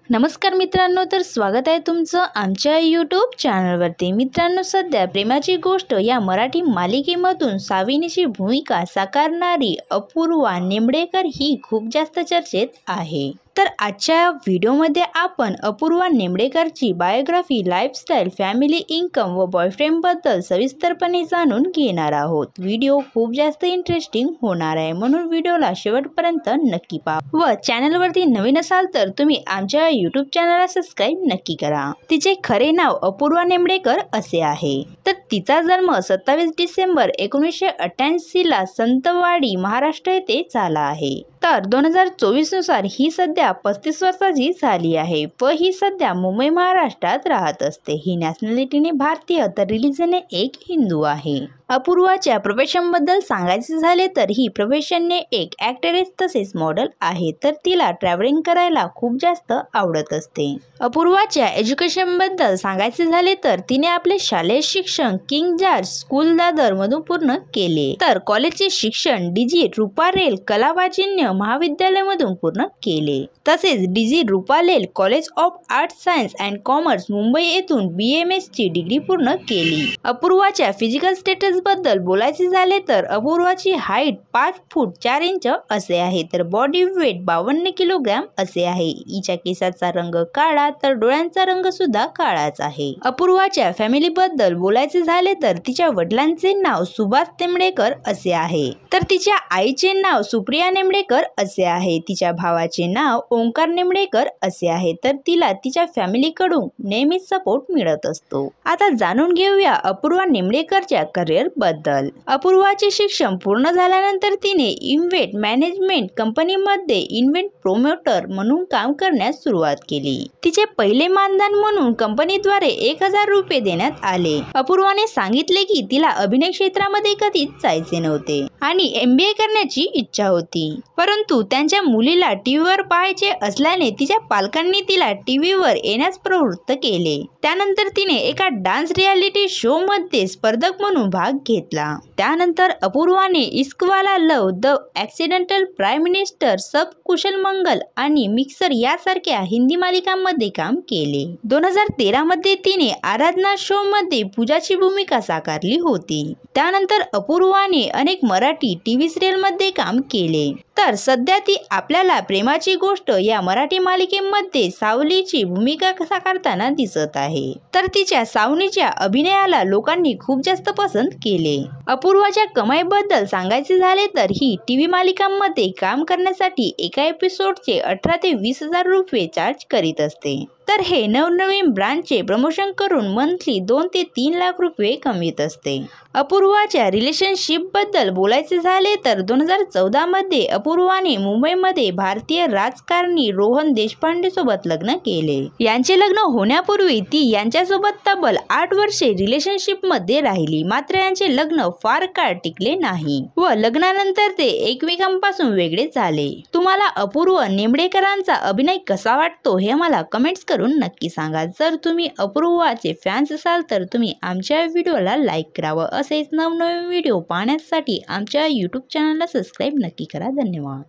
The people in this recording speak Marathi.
नमस्कार मित्रांनो, तर स्वागत आहे तुमचं आमच्या यूट्यूब चॅनलवरती। मित्रांनो, सध्या प्रेमाची गोष्ट या मराठी मालिकेमधून साविनीची भूमिका साकारणारी अपूर्वा निमडेकर ही खूप जास्त चर्चेत आहे। तर आजच्या व्हिडिओमध्ये आपण अपूर्वा निमडेकरची बायोग्राफी, लाईफस्टाईल, फॅमिली, इन्कम व बॉयफ्रेंड बद्दल सविस्तरपणे जाणून घेणार आहोत। व्हिडिओ खूप जास्त इंटरेस्टिंग होणार आहे, म्हणून व्हिडिओला शेवटपर्यंत नक्की पहा व चॅनलवरती नवीन असाल तर तुम्ही आमच्या यूट्यूब चॅनलला सबस्क्राईब नक्की करा। तिचे खरे नाव अपूर्वा निमडेकर असे आहे। तर तिचा जन्म 27 डिसेंबर 1988 ला संतवाडी, महाराष्ट्र येथे झाला आहे। तर 2024 नुसार ही सध्या 35 वर्षाची झाली आहे व ही सध्या मुंबई, महाराष्ट्रात राहत असते। ही नॅशनॅलिटीने भारतीय तर रिलिजनने एक हिंदू आहे। अपूर्वाच्या प्रोफेशन बद्दल सांगायचे झाले तर ही प्रोफेशनने एक ॲक्ट्रेस तसेच मॉडेल आहे। तर तिला ट्रॅव्हलिंग करायला खूप जास्त आवडत असते। अपूर्वाच्या एज्युकेशन बद्दल सांगायचे झाले तर तिने आपले शालेय शिक्षण किंग जॉर्ज स्कूल दादर मधून पूर्ण केले। तर कॉलेजचे शिक्षण डीजी रुपारेल कलावाजिन्य महाविद्यालयामधून पूर्ण केले। तसेच DG Ruparel college of art science and commerce Mumbai येथून BMS ची डिग्री पूर्ण केली। अपूर्वाच्या फिजिकल स्टेटस बद्दल बोलायचे झाले तर अपूर्वाची हाईट 5 फूट 4 इंच असे आहे। तर बॉडी वेट 52 किलोग्रॅम असे आहे। हिच्या केसाचा रंग काळा तर डोळ्यांचा रंग सुद्धा काळाच आहे। अपूर्वाच्या फॅमिली बद्दल बोलायचे झाले तर तिच्या वडिलांचे नाव सुभाष निमडेकर असे आहे। तर तिच्या आईचे नाव सुप्रिया निमडेकर असे आहे। तिच्या भावाचे नाव ओंकार निमडेकर असे आहे। तर तिला तिच्या फॅमिली कडून नेहमीच सपोर्ट मिळत असतो। आता जाणून घेऊया अपूर्वा निमडेकरच्या करिअर बद्दल। अपूर्वाचे शिक्षण पूर्ण झाल्यानंतर तिने इव्हेंट मॅनेजमेंट कंपनीमध्ये इव्हेंट प्रोमोटर म्हणून काम करण्यास सुरुवात केली। तिचे पहिले मानधन म्हणून कंपनीद्वारे 1000 रुपये देण्यात आले। अपूर्वाने सांगितले की तिला अभिनय क्षेत्रामध्ये कधीच जायचे नव्हते आणि MBA करण्याची इच्छा होती, परंतु त्यांच्या मुलीला टीव्हीवर पाहायचे असल्याने तिच्या पालकांनी तिला टीव्हीवर येण्यास प्रवृत्त केले। त्यानंतर तिने एका डान्स रियालिटी शो मध्ये स्पर्धक म्हणून भाग घेतला। त्यानंतर अपूर्वाने इश्कवाला लव, द ॲक्सिडेंटल प्राइम मिनिस्टर, सब कुशल मंगल आणि मिक्सर यासारख्या हिंदी मालिकांमध्ये काम केले। 2013 मध्ये तिने आराधना शो मध्ये पूजाची भूमिका साकारली होती। त्यानंतर अपूर्वाने अनेक मराठी टीव्ही सिरियल मध्ये काम केले। तर सध्या ती आपल्याला प्रेमाची गोष्ट या मराठी मालिकेमध्ये सावलीची भूमिका साकारताना दिसत आहे। तर तिच्या सावनीच्या अभिनयाला लोकांनी खूप जास्त पसंत केले। अपूर्वाच्या कमाईबद्दल सांगायचे झाले तर ही टीव्ही मालिकांमध्ये काम करण्यासाठी एका एपिसोडचे 18 ते 20 हजार रुपये चार्ज करीत असते। तर हे नवनवीन ब्रँडचे प्रमोशन करून मंथली 2 ते 3 लाख रुपये कमवित असते। अपूर्वाच्या रिलेशनशिप बद्दल बोलायचे झाले तर 2014 मध्ये अपूर्वाने मुंबईमध्ये भारतीय राजकारणी रोहन देशपांडे सोबत लग्न केले। यांचे लग्न होण्यापूर्वी ती यांच्यासोबत तब्बल 8 वर्षे रिलेशनशिप मध्ये राहिली, मात्र यांचे लग्न फार काळ टिकले नाही व लग्नानंतर ते एकमेकांपासून वेगळे झाले। तुम्हाला अपूर्वा निमडेकरांचा अभिनय कसा वाटतो हे मला कमेंट्स करून नक्की सांगा। जर तुम्ही अपूर्वाचे फॅन्स असाल तर तुम्ही आमच्या व्हिडिओला लाईक करावं। असेच नवनवीन व्हिडिओ पाहण्यासाठी आमच्या यूट्यूब चॅनलला सबस्क्राईब नक्की करा। धन्यवाद।